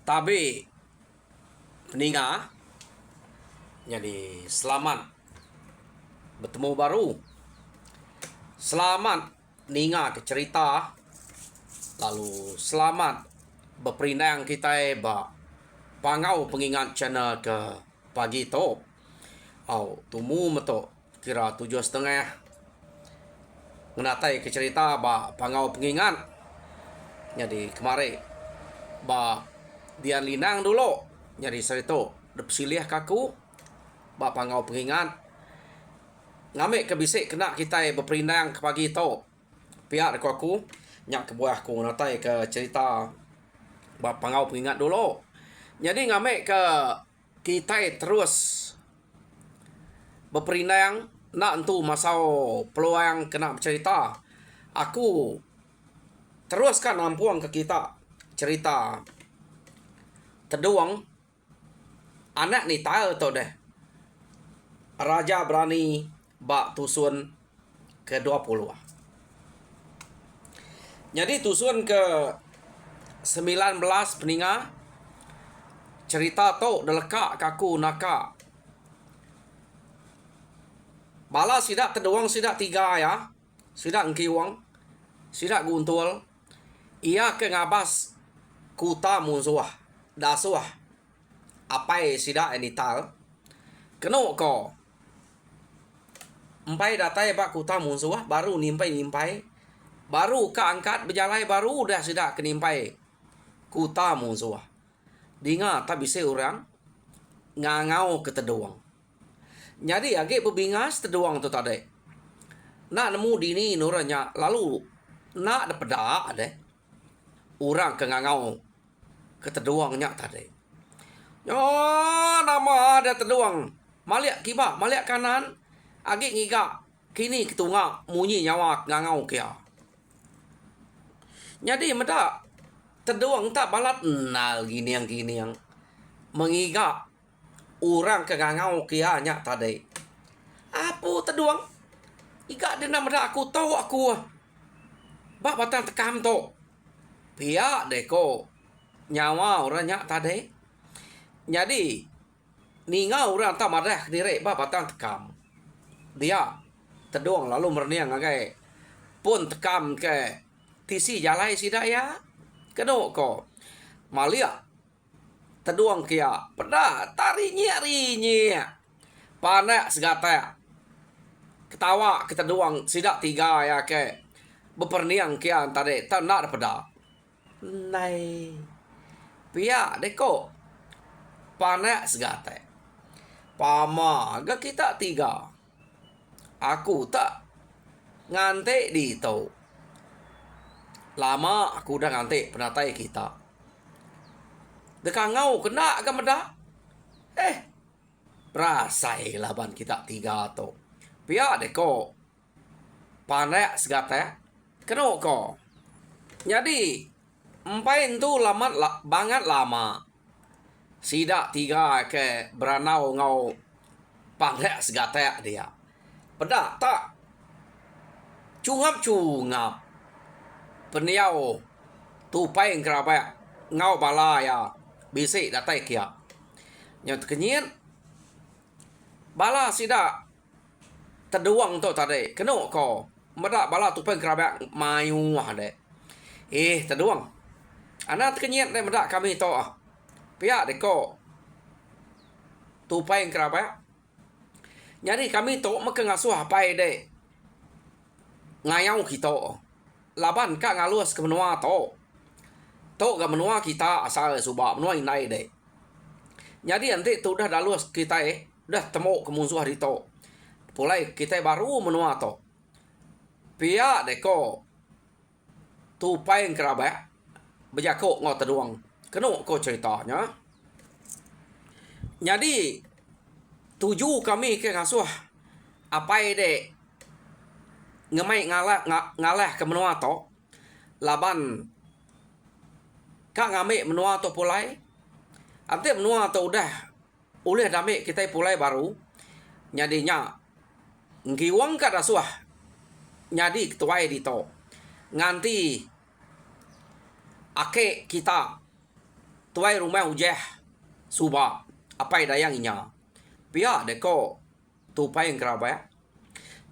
Tapi peninga, jadi selamat bertemu baru. Selamat ninga ke cerita. Lalu selamat berperindang kita ba pangau pengingat channel ke pagi to. Tumu meto kira 7:30. Ngenatai ke cerita ba pangau pengingat. Jadi kemarin ba dian linang dulu. Jadi serito depsilih kaku ba pangau pengingat. Ngamik ke bisik kena kita berperindang ke pagi to. Pihak dekat aku nyak ke buah aku ngenatai ke cerita ba pangau pengingat dulu. Jadi ngamik ke kita terus berperindang nak entu masau peluang kena bercerita. Aku teruskan nampuang ke kita cerita teduang anak ni tahu tu deh. Raja berani bak tusun ke-20. Jadi tusun ke-19 peninga cerita tu delekak kaku naka. Bala sidak teduang sidak 3 ya. Sidak engkiwang. Sidak guntul. Ia ke ngabas kuta musuh. Dasuah. Apai sidak enital. Keno ko. Empai datai bak kuta musuh. Baru nimpai. Baru ka angkat berjalai baru dah sidak kenimpai. Kuta musuh. Dinga tak bisa orang. Ngangau ke teduang. Jadi agak berbingas teduang tu tadi. Nak nemu dini nuranya. Lalu nak ada pedak ada. Orang ke ngangau ke teduangnya tadi. Nama ada teduang. Maliak kibak, maliak kanan. Agak ngigak. Kini ketunga munyi nyawa ngangau kia. Jadi medak. Teduang tak balat nal gini yang. Mengigak. Orang ke ngangau kia nyak tadi. Apa teduang? Igak dia nama aku tahu aku. Bak batang tekam tu. Pihak deko. Nyawa orang nyak tadi. Jadi. Ninga orang tak marah diri. Bak batang tekam. Dia. Teduang lalu merniang agai. Pun tekam ke. Tisi jalai sidak ya. Kedok ko. Malia. Teduang kia. Pada tarinya. Panak segata. Ketawa kita teduang. Sidak 3 ya ke. Berperniang kia tadi. Tak nak pada. Nai. Pihak deko. Panak segata. Pama. Agak kita 3. Aku tak. Ngantik di tu. Lama aku dah ngantik penatai kita. Dekat ngau kena ke meda? Berasai laban kita 3 tu. Pihak deko. Panak segata. Kena ko. Jadi. Empai tu banget lama. Sidak 3 ke beranau ngau. Panak segata dia. Pedak tak. Cungap. Peniau. Tupai kerabak. Ngau balaya. Bisik datai kia. Yang terkenyit. Bala sidak. Teduang tu tadi. Kena ko. Medak bala tupai kerabak. Mayu ada. Teduang. Anak terkenyit ni medak kami tu. Pihak deko. Tupai kerabak. Jadi kami tu maka ngasuh apa dek. Ngayau kita. Laban ka ngalus ke menua tu. Tu ke menua kita asal subak menua inai dek. Jadi nanti tu dah dalus kita dah temu ke musuh hari tu. Pulai kita baru menua tu. Pihak deko. Tupai kerabak. Berjakuk ngau teduang. Kena ko ceritanya. Jadi. Tuju kami ke ngasuh. Apa dek. Ngemai ngalah ke menua tu. Laban. Kak ngamik menua tu pulai. Nanti menua tu udah. Ulih damik kita pulai baru. Nyadinya. Ngiwang ka dasuah. Nyadi ketuai di tu. Nganti. Ake kita. tuai rumah ujeh suba apai dayang inya pia deko tupai kerabat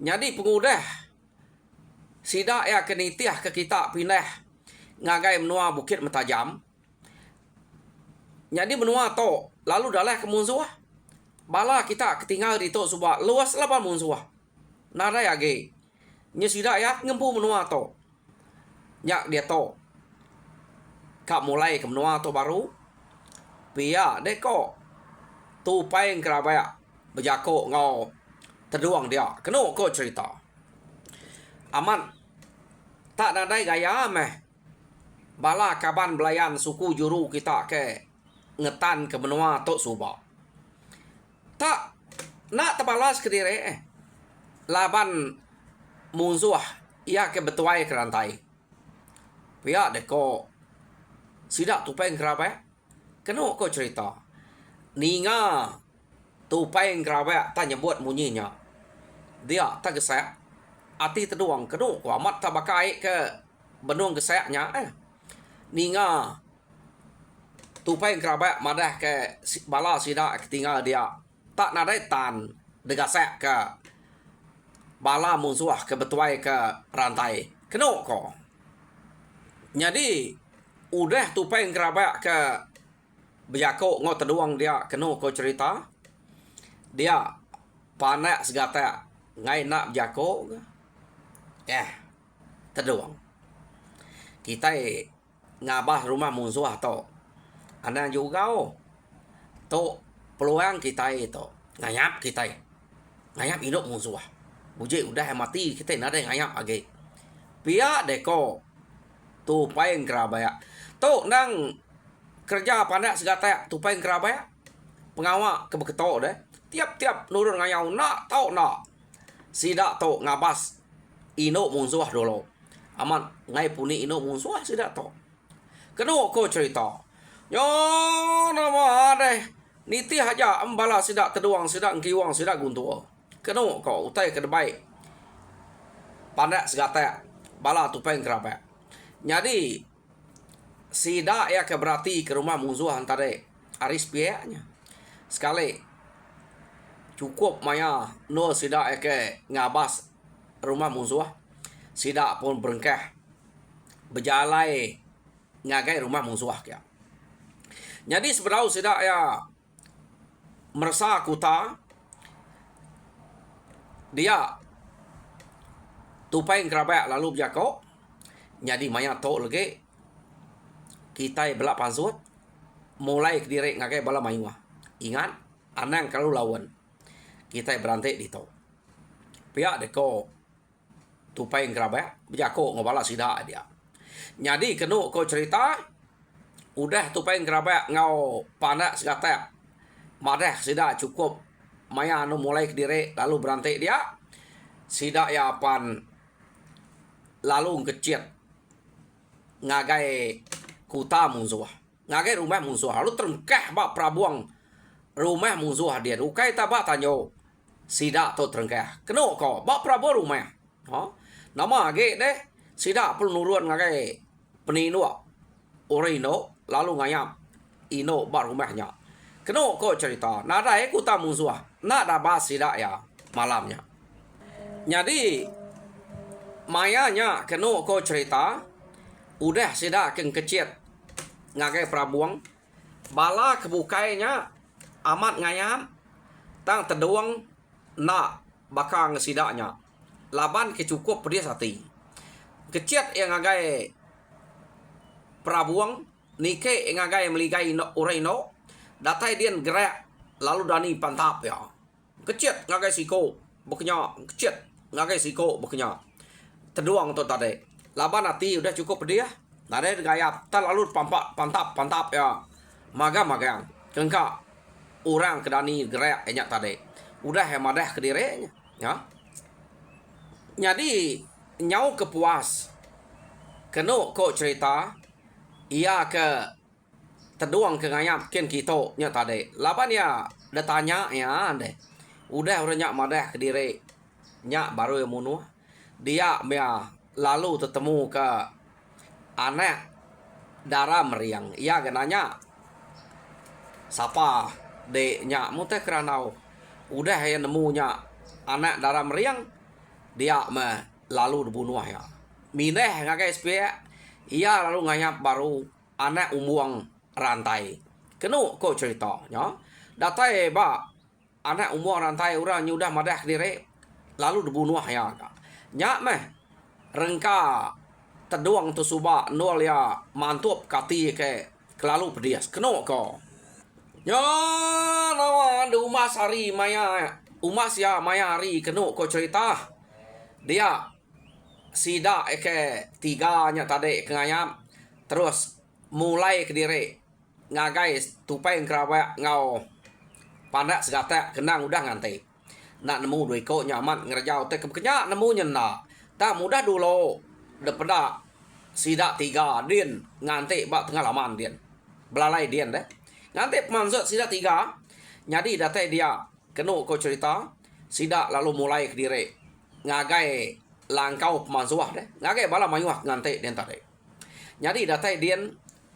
jadi pengudah sida ya kenitiah ke kita pindah ngagai menua bukit metajam jadi menua to lalu dalah ke munsuah bala kita ketinggal di to suba luas lapan munsuah nada ya ge nya sida ya ngempu menua to nyak dia to kak mulai ke menua to baru pia deko tupai kerabat berjako ngau terduang dia keno ko cerita aman tak nadai gaya meh bala kaban belayan suku juru kita ke ngetan ke benua tok suba tak nak terbalas ke diri laban munsuah ia ke betuai kerantai pihak deko sidak tupeng kerabat keno ko cerita ninga tupeng kerabat tak nyebut munyinya dia tak gesek ati terduang keno ko amat tak bakai ke benung geseknya ninga tupai kerabat madah ke bala sida ketinggal dia tak nadai tan degasek ke bala musuh ke betuai ke rantai keno ko jadi udah tupai kerabat ke bejako ngau terduang dia keno ko cerita dia panak segata ngai nak bejako terduang kita ngabah rumah musuh to ana juga to peluang kita itu ngayap kita ngayap hidup musuh buje udah mati kita nada ngayap age pia deko tu paeng kerabaya to nang kerja panak segata tu paeng kerabaya pengawak ke beketo deh tiap-tiap nurun ngayau nak tau nak sida to ngabas ino musuh dulu aman ngai puni ino musuh sida to keno ko cerita yo nama deh niti haja embala sida terduang sida ngkiwang sida guntua keno ko utai ke debai panak segata bala tupeng kerabat jadi sida ya ke berarti ke rumah musuh antare aris pianya sekali cukup maya no sida ya ke ngabas rumah musuh sida pun berengkah berjalai ngagai rumah musuh kia jadi seberau sida ya merasa kuta dia tupai kerabat lalu berjako jadi maya to lagi kita belak pasut mulai ke diri ngagai bala mayuah ingat anang kalau lawan kita berantai di to pihak deko tupai kerabat berjako ngobala sida dia jadi kenu ko cerita udah tupai kerabat ngau panak segata madah sida cukup maya anu mulai ke diri lalu berantai dia sida ya pan lalu kecil ngagai kuta musuh ngagai rumah musuh lalu terengkah bak prabuang rumah musuh dia rukai tabak tanyo sida to terengkah kenu ko bak prabu rumah nama age deh sida perlu nurun ngagai peninu orino lalu ngayam ino bar rumahnya keno ko cerita nada kuta musuh nada bas sida ya malamnya jadi mayanya keno ko cerita udah sida keng kecil ngagai prabuang bala kebukainya amat ngayam tang terduang nak bakang sidaknya laban kecukup pedia sati kecil yang ngagai prabuang nike yang ngagai meligai ureno datai dian gerak lalu dani pantap ya kecil ngagai siko beknya kecil ngagai siko beknya terduang tu tadi laban hati udah cukup pedia nade gayap tak lalu pantap ya magang kengka orang kedani gerak enyak tadi udah hemadah ke dirinya ya jadi nyau kepuas keno ko cerita ia ke terduang ke ngayap ken kita nya tadi laban ya dah tanya ya deh udah nyak madah ke diri nyak baru yang munuh dia mea lalu ketemu ke anak darah meriang ia genanya Sapa deknya mu teh keranau udah ya nemunya anak darah meriang dia mah lalu dibunuh ya. Mineh ngagai SPA ia lalu nganyap baru anak umbuang rantai. Kenu kok cerita ya. Datai ba anak umbuang rantai orang nyudah madah diri lalu dibunuh ya. Nyak meh rengka teduang tu suba nol ya mantup kati ke kelalu pedias. Kenu ko. Ya, nawa ada umas hari maya, umas ya maya hari kenu ko cerita. Dia sida ke tiganya tadi kengayam terus mulai ke diri ngagai tupai kerabat ngau pandak segata kenang udah ngantai nak nemu dua ko nyaman ngerjau te kenya nemu nyena tak mudah dulu daripada sida tiga din ngantai bak tengah laman din belalai din deh. Nanti maksud sida tiga, jadi datai dia kenu ko cerita, sida lalu mulai ke diri ngagai langkau pemansuah deh, ngagai bala mayuah nganti dia tadi. Jadi datai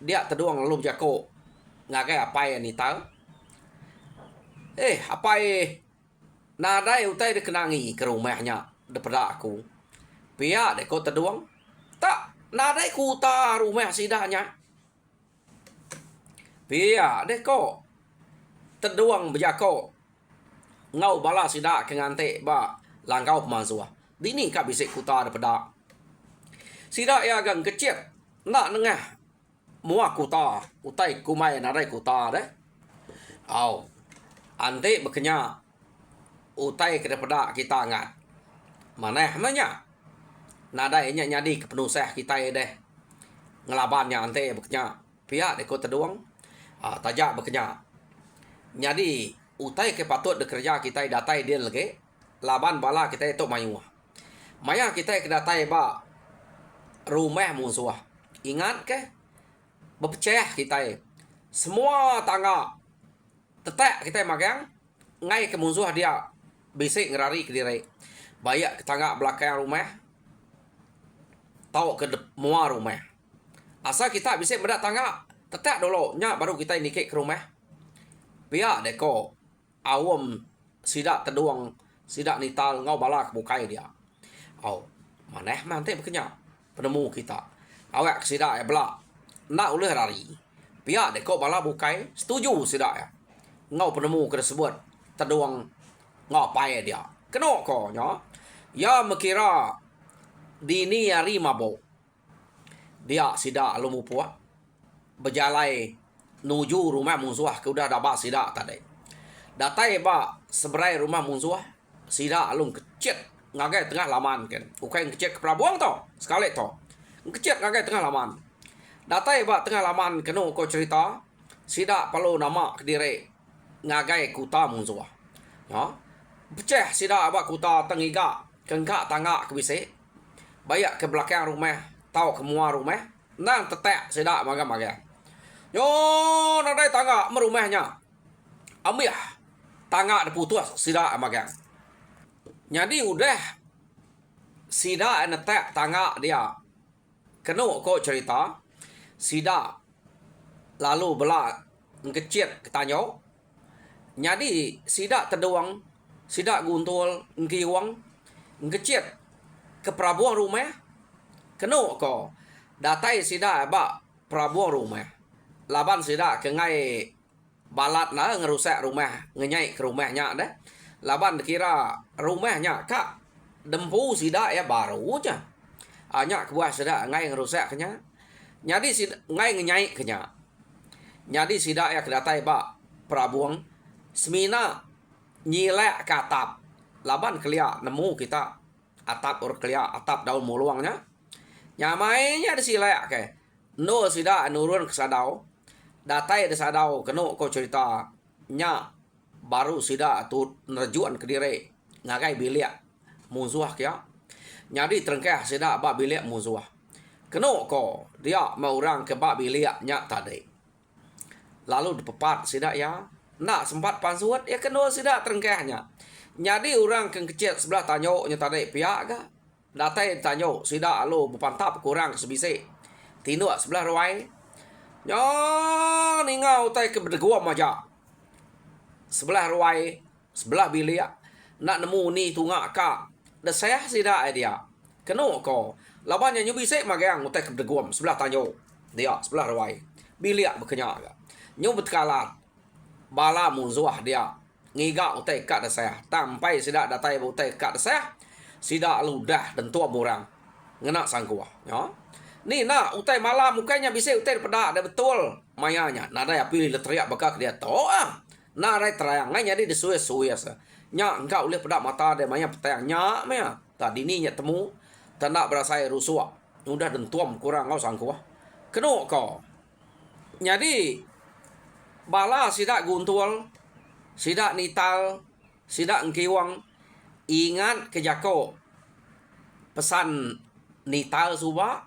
dia teduang lalu jako ngagai apa yang nital. Apa nadai utai dikenangi ke rumahnya daripada aku. Pihak dek ko teduang, tak nadai kuta rumah sidanya. Pia deh ko teduang bejako ngau bala sida kengante ba langkau pemansuah. Dini ka bisik kuta daripada sida ya gang kecil nak nengah mua kuta utai kumai narai kuta deh. Au ante bekenya utai ke daripada kita ngat. Maneh manya nadai nya nyadi kepenusah kita deh. Ngelabannya ante bekenya pia deh ko teduang tajak berkenya. Jadi utai ke patut bekerja kita datai dia lagi laban bala kita itu mayuah. Maya kita ke datai ba rumah musuh. Ingat ke berpecah kita semua tangga tetek kita magang ngai ke musuh dia bisik ngerari ke diri. Bayak ke tangga belakang rumah tahu ke mua rumah. Asal kita bisik bedak tangga tetek dulu nya baru kita nikik ke rumah. Pihak deko awam sidak teduang sidak nital ngau balak bukai dia. Maneh mantai berkenya penemu kita. Awak sidak ya belak nak uleh rari. Pihak deko bala bukai setuju sidak ya. Ngau penemu tersebut teduang ngau pai dia. Keno ko nya. Ya mekira dini hari mabok. Dia sidak lu mupua berjalai nuju rumah musuh ke udah dapat sida tadi. Datai ba seberai rumah musuh sida alung kecil ngagai tengah laman kan. Ukai kecil ke pelabuang to sekali to. Kecil ngagai tengah laman. Datai ba tengah laman kenu ko cerita sida perlu nama ke diri ngagai kuta musuh. Ya. Pecah sida ba kuta tengiga kengkak tangga ke bisi. Bayak ke belakang rumah tahu ke mua rumah nang tetek sida maga-maga. Yo, nadai tangga merumahnya. Ambil tangga diputus sida magang. Jadi udah sida netek tangga dia. Kenu ko cerita sida lalu belak ngecit ketanyo. Jadi sida teduang, sida guntul ngiwang ngecit ke prabuang rumah. Kenu ko datai sida ba prabuang rumah. Laban sida ke ngai balat na ngerusak rumah ngenyai ke rumahnya deh. Laban kira rumahnya kak dempu sida ya baru aja. Hanya kebuah sida ngai ngerusak kenya. Jadi sida ngai ngenyai kenya. Jadi sida ya kedatai ba prabuang semina nyilek katap. Laban kelia nemu kita atap or kelia atap daun muluangnya. Nyamainya disilek ke. No sida nurun ke sadau. Datai ada sadau kenu ko cerita nya baru sida tu nerjuan ke diri ngagai bilik musuh kia. Jadi terengkah sida ba bilik musuh. Kenu ko dia mau orang ke ba bilik nya tadi. Lalu dipepat sida ya. Nak sempat pansuat ya kenu sida terengkahnya. Jadi orang ke kecil sebelah tanyo nya tadi pihak ga. Datai tanyo sida lu berpantap kurang sebisi. Tinduk sebelah ruai. Yo, ninga ngau tai ke berdeguam aja. Sebelah ruai, sebelah bilik, nak nemu ni tungak ka. Da saya sida dia. Keno ko. Labannya nyubi sek magang utai ke berdeguam sebelah tanyo. Dia sebelah ruai. Bilik berkenyak ka. Nyu betkalat. Bala muzuah dia. Ngiga utai ka da saya. Tampai sida datai utai ka da saya. Sida ludah dan tua murang. Ngena sangkuah. Ya. Ni nak utai malam mukanya bisa utai pada ada betul mayanya. Nada ya pilih teriak bakak dia to ah. Nada terang ngai jadi desuai-suai sa. Nya engkau boleh pada mata dia maya petang nya maya. Tadi ni nya temu tanda berasa rusua. Udah dan tuam kurang ngau sangkuah. Keno ko. Jadi bala sida guntul, sida nital, sida engkiwang ingat ke jako. Pesan nital suba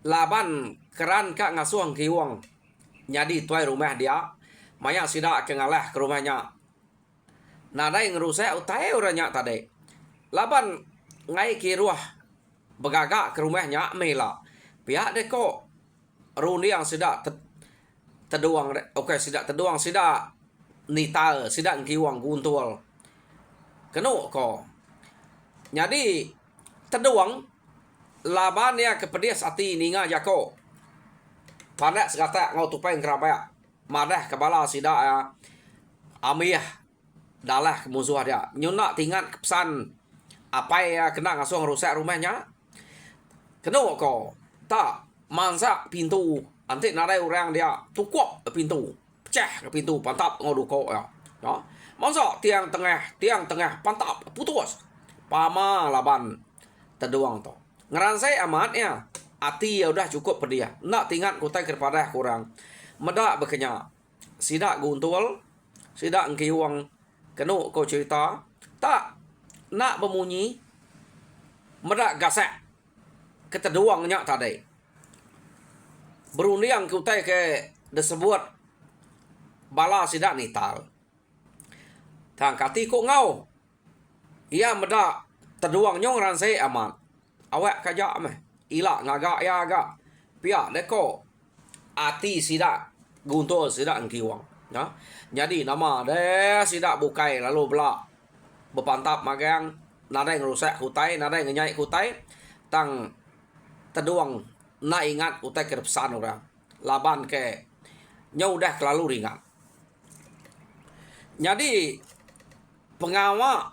laban keran ka ngasuang kiwang. Jadi tuai rumah dia maya sida ke ngalah ke rumahnya. Nadai ngerusak utai orangnya tadi. Laban ngai ki ruah begagak ke rumahnya mela. Pihak deko runi yang sida teduang okey sida teduang sida nital sida kiwang guntul. Keno ko. Jadi teduang laban ya kepedias ati ninga jako. Panak segata ngau tupai kerabaya. Madah kebala sida ya. Amiyah dalah musuh dia. Nyuna tingat kepesan apa ya kena ngasuh rusak rumahnya. Kena ko. Tak mansak pintu. Nanti narai orang dia tukuk pintu. Pecah pintu pantap ngau duko ya. Ya. Mansak tiang tengah pantap putus. Pama laban teduang to. Ngeransai amat ya. Ati ya udah cukup pedia. Nak tingat kutai kepada kurang. Medak berkenyak. Sidak guntul. Sidak engkiwang. Kenu kau cerita. Tak. Nak bemunyi. Medak gasak. Keteduangnya tadi. Berunding kutai ke disebut. Bala sidak nital. Tang kati kok ngau. Ia medak. Teduangnya ngeransai amat. Awak kajak meh. Ila ngagak ya agak. Pia deko. Ati sidak. Guntul sidak engkiwang. Ya. Jadi nama deh sidak bukai lalu belak. Berpantap magang. Nada yang rusak kutai. Nada yang nyai kutai. Tang teduang. Nak ingat kutai ke pesan orang. Laban ke. Nya udah terlalu ringan. Jadi. Pengawak.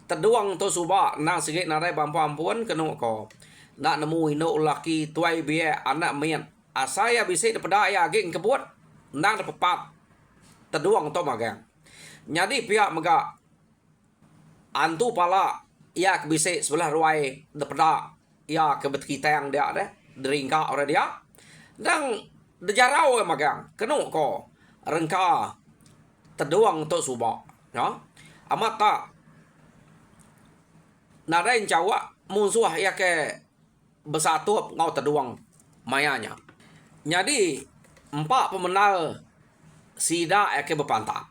Teduang tu subak. Nak sikit nada bampu-ampuan. Kena ko. Nak nemu ino laki tuai biar anak mian. Asaya bisa daripada ayah ageng kebut. Nang dapat teduang tu magang. Jadi pihak megak. Antu pala. Ia bisa sebelah ruai. Daripada. Ia kebet kita yang dia deh. Deringka orang dia. Dan dejarau magang. Kena ko. Rengka. Teduang tu subak. Ya. Amat tak. Nada yang cawak. Musuh ia ke. Bersatu ngau teduang mayanya. Jadi empat pemenal sida eke berpantap.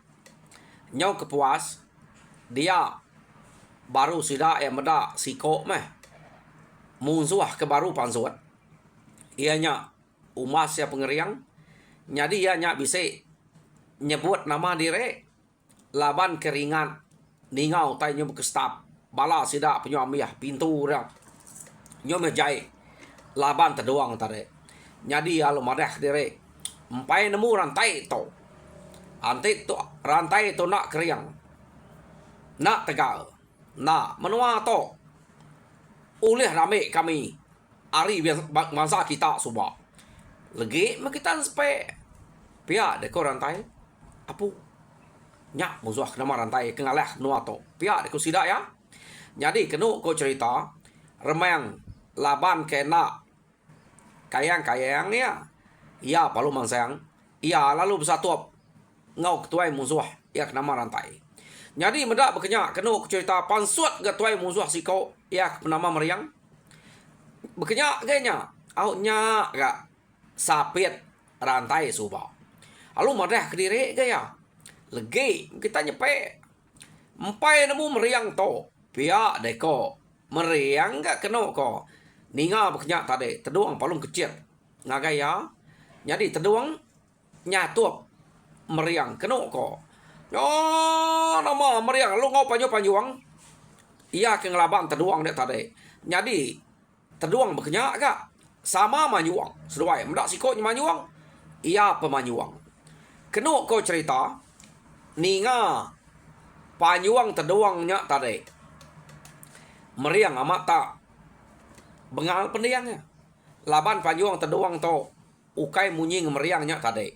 Nyau kepuas dia baru sida yang meda siko meh. Musuh ke baru pansuat. Ianya umas ya pengeriang. Jadi ianya bisa nyebut nama diri laban keringan ningau tai nyu bekestap. Bala sida penyuamiah pintu orang. Nyo mejai laban teduang tadi. Jadi alu madah diri. Empai nemu rantai to. Anti tu rantai tu nak keriang. Nak tegal. Nak menua to. Oleh rame kami. Ari bangsa kita subak. Lagi kita sampai pihak deko rantai. Apu. Nyak musuh nama rantai kengalah nua to. Pihak deko sidak ya. Jadi kenu ko cerita remang laban kena kayang-kayang ya. Ia palu mangsang. Ia lalu bersatu ngau ketuai musuh. Ia kena rantai. Jadi medak berkenyak kena cerita pansuat ketuai musuh siko. Ia nama meriang. Berkenyak kayaknya. Autnya gak sapit rantai subah. Lalu madah ke diri gaya. Legi kita nyepe. Empai nemu meriang to. Pihak deko. Meriang gak kena ko. Ninga berkenyak tadi. Teduang palung kecil. Ngagai ya. Jadi teduang. nyatup meriang keno ko. Yo nama meriang lu ngau panjuang. Ia ke ngelaban teduang dek tadi. Jadi teduang berkenyak kak. Sama manyuang. Sesuai. Mendak sikot manyuang. Ia pemanyuang. Keno ko cerita. Ninga panyuang teduangnya tadi. Meriang amat tak. Bengal pendiangnya. Laban panyuang teduang to. Ukai munyi meriangnya tadi.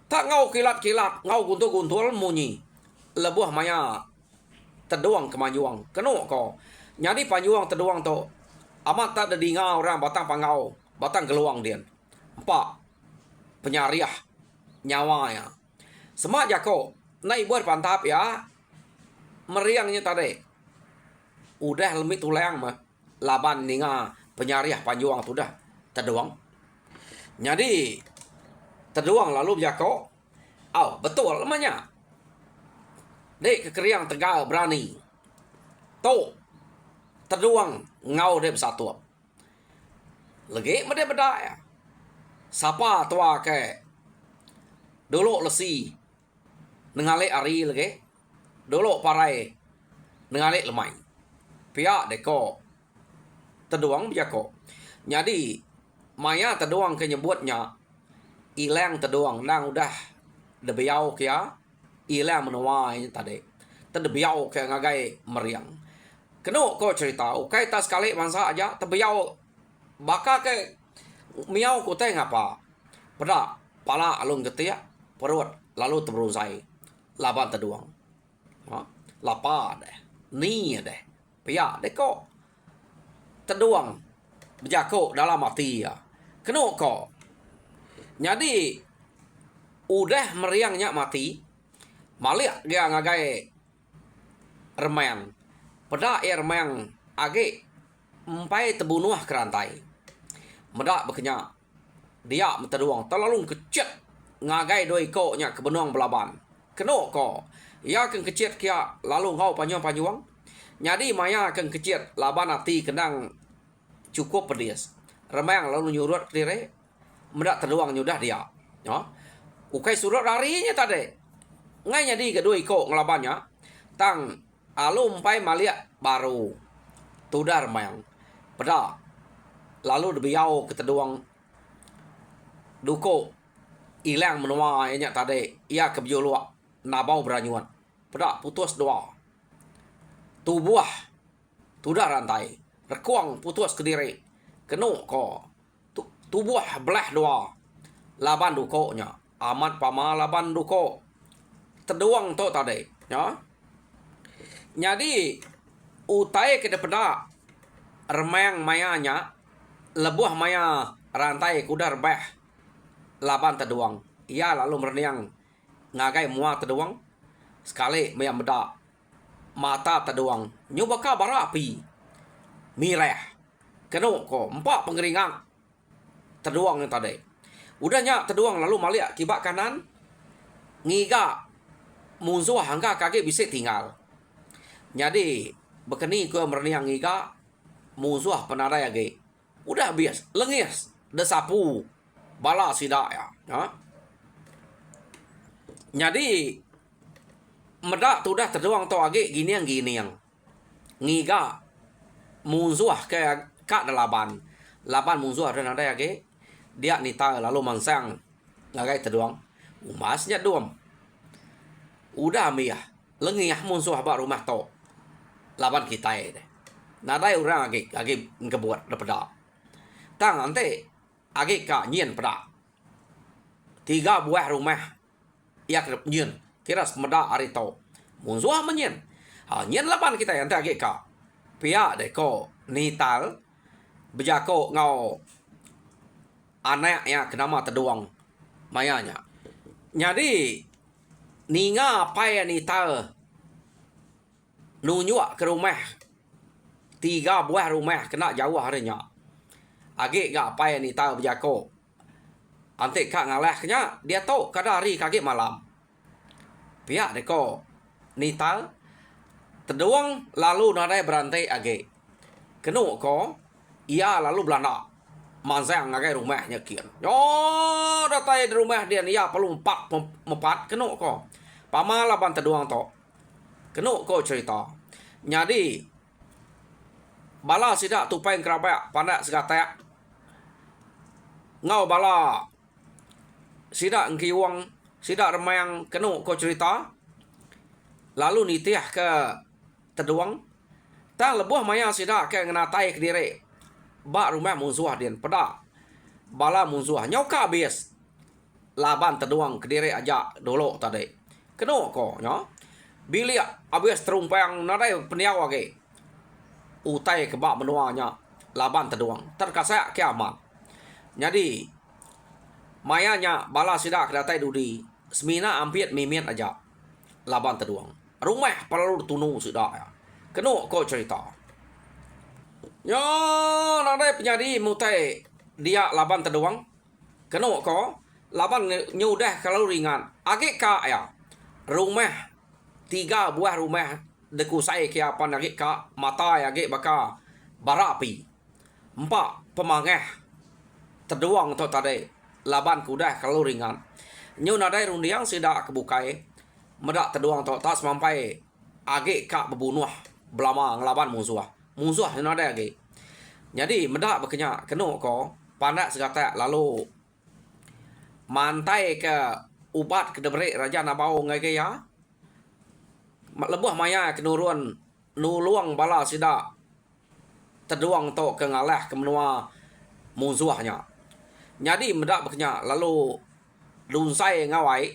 Tak ngau kilat-kilat. Ngau guntul-guntul munyi. Lebuh maya teduang kemanyuang. Keno ko. Jadi panyuang teduang to. Amat tak ada ngau orang batang pangau. Batang geluang dia. Empat. Penyariah. Nyawanya. Semak jako. Naik buat pantap ya. Meriangnya tadi. Udah lemit tulang mah. Laban ninga penyariah panyuang tu dah. Teduang. Jadi. Teduang lalu jako. Oh betul lemahnya. Dek kekeriang tegal berani. To. Teduang ngau dia bersatu. Lagi mede beda ya. Sapa tua ke. Dulu lesi. Nengale ari lagi. Dulu parai. Nengale lemai. Pihak deko. Teduang bijako. Jadi. Maya teduang kenyebutnya. Ilang teduang. Nang udah. Debiau kia. Ilang menuai tadi. Terdebiau ke ngagai meriang. Keno ko cerita. Ukai tas sekali mangsa aja. Terbiau. Baka ke. Miau ko teh ngapa. Pada. Pala alung getia. Perut. Lalu terberusai. Laban teduang. Lapa deh. Ni deh. Pia deh ko. Teduang. Berjako dalam hati ya. Keno ko. Jadi. Udah meriangnya mati. Malik dia ngagai remang. Pada remang age empai terbunuh kerantai. Medak berkenyak. Dia teduang terlalu kecil ngagai doi ko nya kebenuang belaban. Keno ko. Ia akan kecil kia lalu ngau panyuang. Jadi maya akan kecil laban hati kendang cukup pedis. Remang lalu nyurut kiri. Medak teduang nyudah dia. Ya. Ukai surut larinya tadi. Ngai jadi kedua iko ngelabannya. Tang alum pai maliak baru. Tudar mayang. Pada. Lalu debiau ke teduang. Duko. Ilang menua ianya tadi. Ia kebiuluak. Nabau beranyuan. Pada putus doa. Tubuah. Tudar rantai. Rekuang putus ke diri. Keno ko. Tubuah belah doa. Laban duko nya. Amat pama laban duko. Teduang tu tadi. Ya. Jadi. Utai ke depan. Remang mayanya. Lebuh maya. Rantai kudar bah. Laban teduang. Ia lalu merniang. Ngagai muak teduang. Sekali maya meda. Mata teduang. Nyubaka bara api. Mireh. Keno ko. Empat pengeringan. Teduang yang tadi. Udahnya teduang lalu maliak kibak kanan. Ngiga. Musuh hangga kaki bisa tinggal. Jadi bekeni ke merniang ngiga. Musuh penarai lagi. Udah bias. Lengis. Desapu. Bala sidak ya. Ha? Jadi. Medak tu dah teduang tu lagi. Giniang. Ngiga. Musuh ke kak delaban. Laban musuh ada nada lagi. Dia nita lalu mangsang. Ngagai teduang. Umasnya duam. Udah miyah. Lengih musuh abak rumah to. Laban kita deh. Nadai orang agi ngebuat daripada. Tang nanti. Agi ka nyen pada. 3 buah rumah. Ia kerap nyen. Kira semeda hari to. Musuh menyen. Nyen laban kita yang agi ka. Pia deh ko. Nital. Berjako ngau. Anak yang kenama teduang. Mayanya. Jadi. Ninga pai nital. Nunyuk ke rumah. 3 buah rumah kena jauh harinya. Agi gak pai nital berjako. Antik kak ngalah kenya. Dia tahu kada hari kaki malam. Pihak deko. Nital. Teduang lalu nadai berantai agi. Kenu ko. Ia lalu belanda. Manzang ngagai rumahnya kian. Yo, datai di rumah dia ya perlu empat kena ko. Pama laban teduang to. Kena ko cerita. Jadi bala sidak tupai kerabak pandak segatek. Ngau bala sidak ngkiwang, sidak remayang kena ko cerita. Lalu nitiah ke teduang. Tang lebuh maya sidak ke ngenatai ke diri. Bak rumah musuh dia pedak. Bala musuh nyau ka habis. Laban teduang ke diri aja dulu tadi. Kena ko nya. Bilik habis terumpang nadai peniaw lagi. Utai ke bak menuanya. Laban teduang. Terkasak kiamat. Jadi mayanya bala sidak kedatai dudi. Semina ampiat mimiat aja. Laban teduang. Rumah perlu tunu sudah ya. Kena ko cerita. Ya, nadai penyadi mutai dia laban teduang. Kena ko laban nyudah kalau ringan. Agak ka ya. Rumah 3 buah rumah deku saya ke apa agak ka mata agak baka barapi. 4 pemangeh teduang tu tadi. Laban kudah kalau ringan. Nyu nadai rundiang sidak kebukai. Medak teduang tu tak sampai agak ka berbunuh. Belama ngelaban musuh. Musuh yang ada lagi. Jadi medak berkenyak kena ko pandak segata lalu mantai ke ubat ke debrik raja nabau ngai ya. Lebuh maya ke nurun nuluang bala sida teduang to ke ngalah ke menua musuhnya. Jadi medak berkenyak lalu lunsai ngawai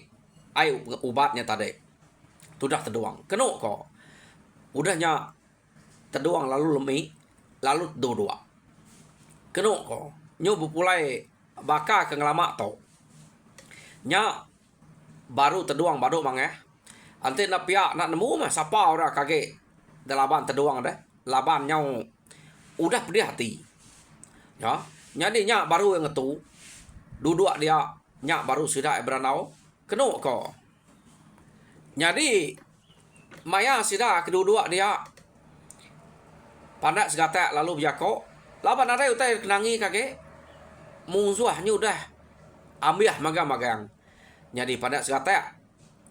ai ubatnya tadi. Tudah teduang. Kena ko udahnya teduang lalu lemi lalu dua. Kena ko nyu berpulai baka ke ngelamak to. Nya baru teduang baru mangeh. Ante nak pihak nak nemu mah siapa orang kage dalaban teduang dah. Laban nyau udah pedih hati. Ya, jadi nya baru yang ngetu. Duduk dia nya baru sudah beranau. Kena ko. Jadi maya sida kedua dia pandak segata lalu berjako. Laban ada utai kenangi kage. Musuhnya udah ambil magang-magang. Jadi pandak segata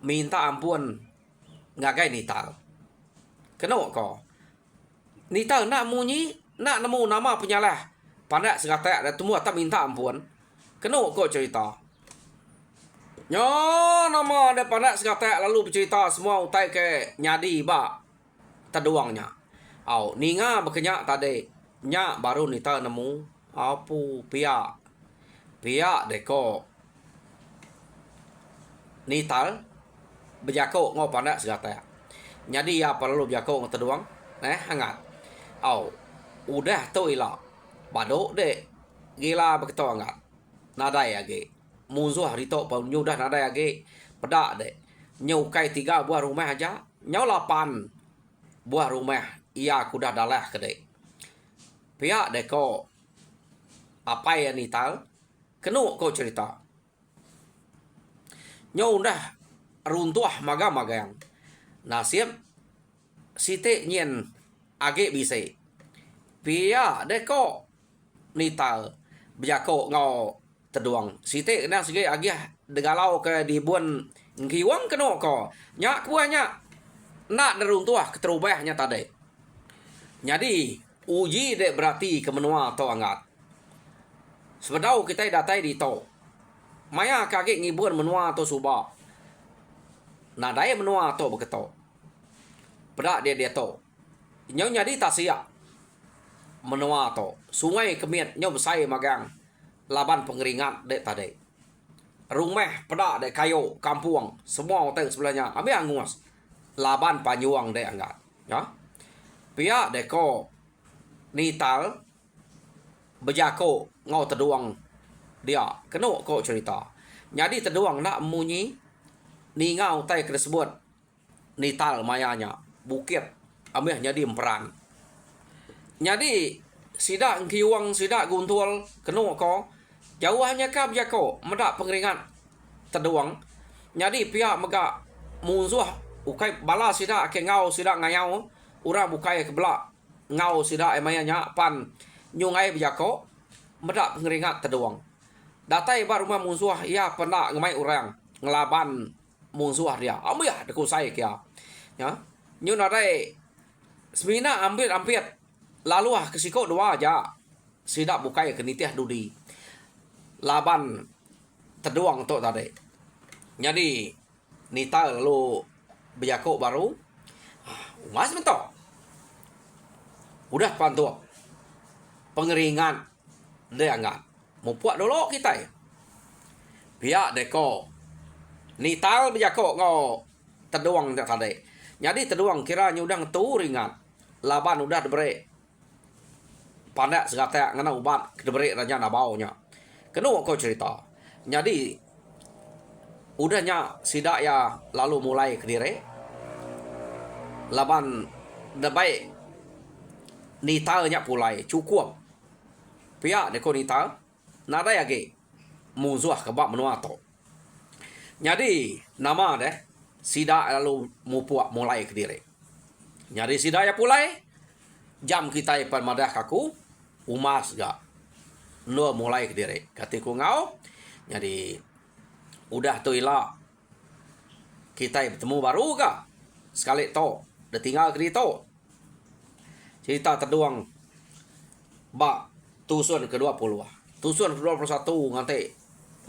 minta ampun ngagai nital. Kena ko. Nital nak munyi, nak nemu nama penyalah. Pandak segata ada temu tak minta ampun. Kena ko cerita. Nyo nama ada pandak segata lalu bercerita semua utai ke nyadi ba teduangnya. Au ninga berkenyak tadi. Nya baru nita nemu apu pia. Pia deko. Nital berjako ngau pandak segata. Jadi ya perlu berjako ngau teduang. Hangat. Au udah tu ila. Badok dek. Gila begitu hangat. Nadai lagi. Musuh rito pun nyudah nadai lagi. Pedak dek. Nyukai 3 buah rumah aja. Nyau 8 buah rumah. Ia kuda dalah ke dek. Pihak deko. Apa yang nital. Kena kau cerita. Nyau dah runtuh maga-magang. Nasib siti nyen agak bisa. Pihak deko nital. Berjako ngau teduang. Siti kena segi agak degalau ke dibuan ngiwang kena ko. Nyak kuahnya nak neruntuh keterubahnya tadi. Jadi uji dek berarti ke menua atau angat. Sebedau kita datai di to. Maya kaki ngibuan menua atau subah. Nadai menua atau begitu. Pedak dia to. Nyau nyadi tak siap. Menua atau sungai kemiat nyau besai magang. Laban pengeringat dek tadi. Rumah pedak dek kayu kampung semua hotel sebelahnya. Ambil angus. Laban panjuang dek angat. Ya. Pihak deko nital berjako ngau teduang dia. Kena kau cerita. Jadi teduang nak munyi ni ngau tai tersebut nital mayanya. Bukit ambil jadi emperan. Jadi sidak kiwang sidak guntul kena ko. Jauhnya ka berjako medak pengeringat teduang. Jadi pihak mega musuh ukai bala sidak ke ngau sidak ngayau. Orang bukai ke belak. Ngau sidak emayanya pan nyungai berjako. Medak pengeringat teduang. datai ba rumah musuh ia pernah ngemai orang ngelaban musuh dia. Ambil ya deku saya kia. Ya. Nyu nadai semina ambil ampir lalu kesiko dua aja. Sida bukai ke nitih dudi. Laban terduang tok tadi. Jadi nita lalu bejako baru. Mas mentok. Udah pantu. Pengeringan dia enggak. Mau puak dulu kita ya. Pihak deko. Nital bejako ngo terduang tadi. Jadi terduang kiranya udah ngetu ringan. Laban udah diberi. Pandak segata ngana ubat diberi raja nabaunya. Kena kau cerita. Jadi udahnya sidak ya lalu mulai ke diri. Laban dabai nitalnya pulai cukup. Pihak deko nital nada ya ke musuh kebab menua to. Jadi nama deh sidak lalu mupuak mulai ke diri. Jadi sidak ya pulai jam kita ipan madah kaku umas gak lo mulai ke diri katiku ngau. Jadi udah tu ilah kita bertemu baru kah sekali to udah tinggal ke to cerita terduang bak tusun ke-20 tusun ke-21 nanti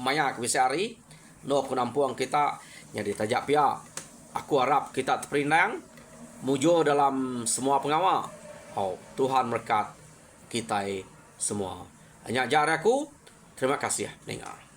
maya ke hari no penampuang kita. Jadi tajak pia aku harap kita terperindang mujo dalam semua pengawal. Tuhan berkat kita semua. Hanya jaraku. Terima kasih. Dengar.